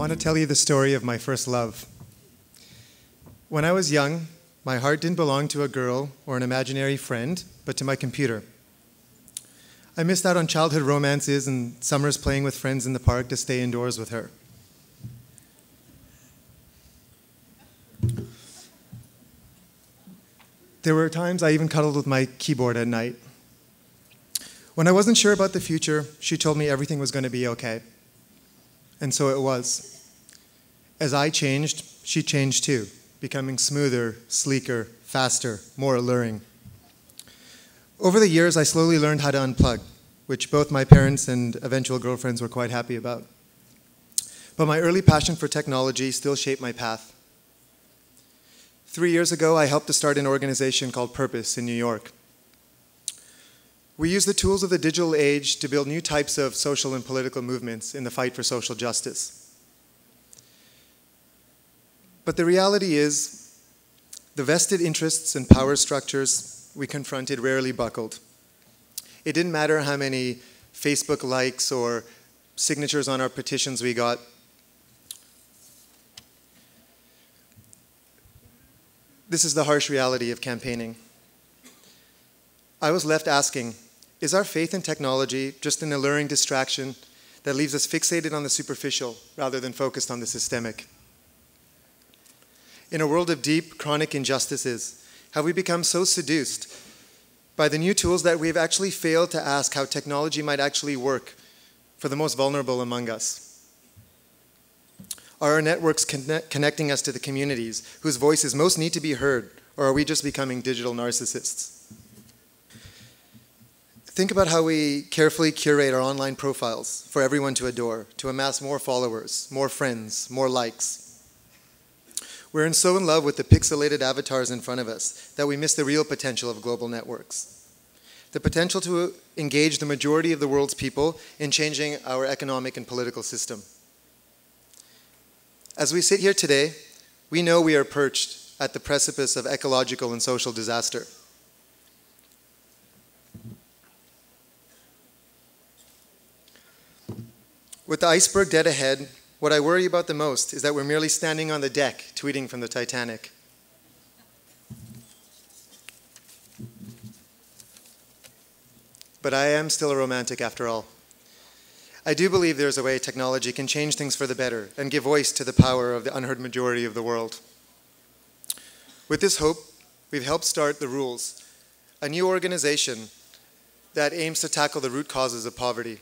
want to tell you the story of my first love. When I was young, my heart didn't belong to a girl or an imaginary friend, but to my computer. I missed out on childhood romances and summers playing with friends in the park to stay indoors with her. There were times I even cuddled with my keyboard at night. When I wasn't sure about the future, she told me everything was going to be okay. And so it was. As I changed, she changed too, becoming smoother, sleeker, faster, more alluring. Over the years, I slowly learned how to unplug, which both my parents and eventual girlfriends were quite happy about. But my early passion for technology still shaped my path. 3 years ago, I helped to start an organization called Purpose in New York. We use the tools of the digital age to build new types of social and political movements in the fight for social justice. But the reality is, the vested interests and power structures we confronted rarely buckled. It didn't matter how many Facebook likes or signatures on our petitions we got. This is the harsh reality of campaigning. I was left asking, is our faith in technology just an alluring distraction that leaves us fixated on the superficial rather than focused on the systemic? In a world of deep, chronic injustices, have we become so seduced by the new tools that we have actually failed to ask how technology might actually work for the most vulnerable among us? Are our networks connecting us to the communities whose voices most need to be heard, or are we just becoming digital narcissists? Think about how we carefully curate our online profiles for everyone to adore, to amass more followers, more friends, more likes. We're so in love with the pixelated avatars in front of us that we miss the real potential of global networks. The potential to engage the majority of the world's people in changing our economic and political system. As we sit here today, we know we are perched at the precipice of ecological and social disaster. With the iceberg dead ahead, what I worry about the most is that we're merely standing on the deck, tweeting from the Titanic. But I am still a romantic after all. I do believe there's a way technology can change things for the better and give voice to the power of the unheard majority of the world. With this hope, we've helped start The Rules, a new organization that aims to tackle the root causes of poverty.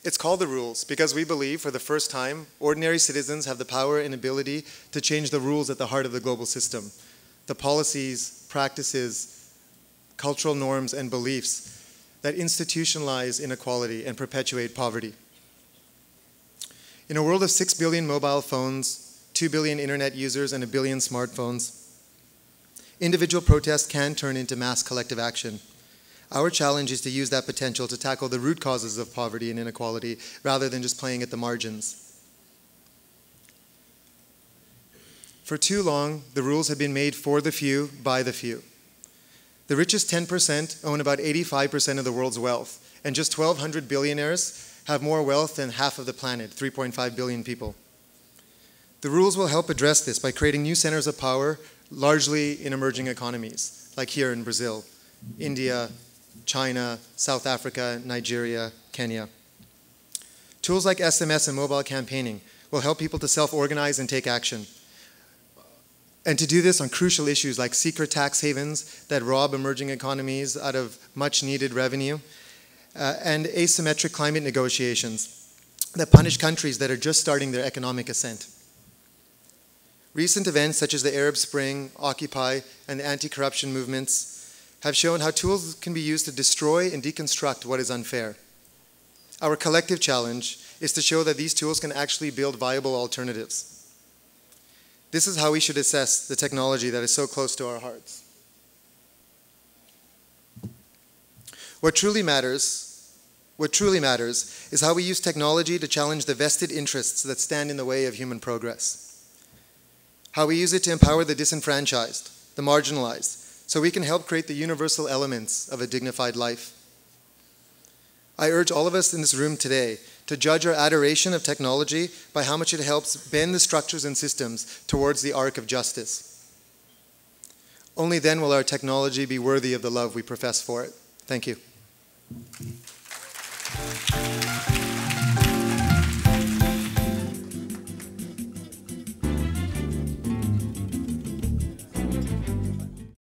It's called The Rules because we believe, for the first time, ordinary citizens have the power and ability to change the rules at the heart of the global system, the policies, practices, cultural norms, and beliefs that institutionalize inequality and perpetuate poverty. In a world of 6 billion mobile phones, 2 billion internet users, and 1 billion smartphones, individual protests can turn into mass collective action. Our challenge is to use that potential to tackle the root causes of poverty and inequality rather than just playing at the margins. For too long, the rules have been made for the few, by the few. The richest 10% own about 85% of the world's wealth, and just 1,200 billionaires have more wealth than half of the planet, 3.5 billion people. The rules will help address this by creating new centers of power, largely in emerging economies, like here in Brazil, India, China, South Africa, Nigeria, Kenya. Tools like SMS and mobile campaigning will help people to self-organize and take action. And to do this on crucial issues like secret tax havens that rob emerging economies out of much needed revenue, and asymmetric climate negotiations that punish countries that are just starting their economic ascent. Recent events such as the Arab Spring, Occupy, and the anti-corruption movements have shown how tools can be used to destroy and deconstruct what is unfair. Our collective challenge is to show that these tools can actually build viable alternatives. This is how we should assess the technology that is so close to our hearts. What truly matters is how we use technology to challenge the vested interests that stand in the way of human progress. How we use it to empower the disenfranchised, the marginalized, so we can help create the universal elements of a dignified life. I urge all of us in this room today to judge our adoration of technology by how much it helps bend the structures and systems towards the arc of justice. Only then will our technology be worthy of the love we profess for it. Thank you.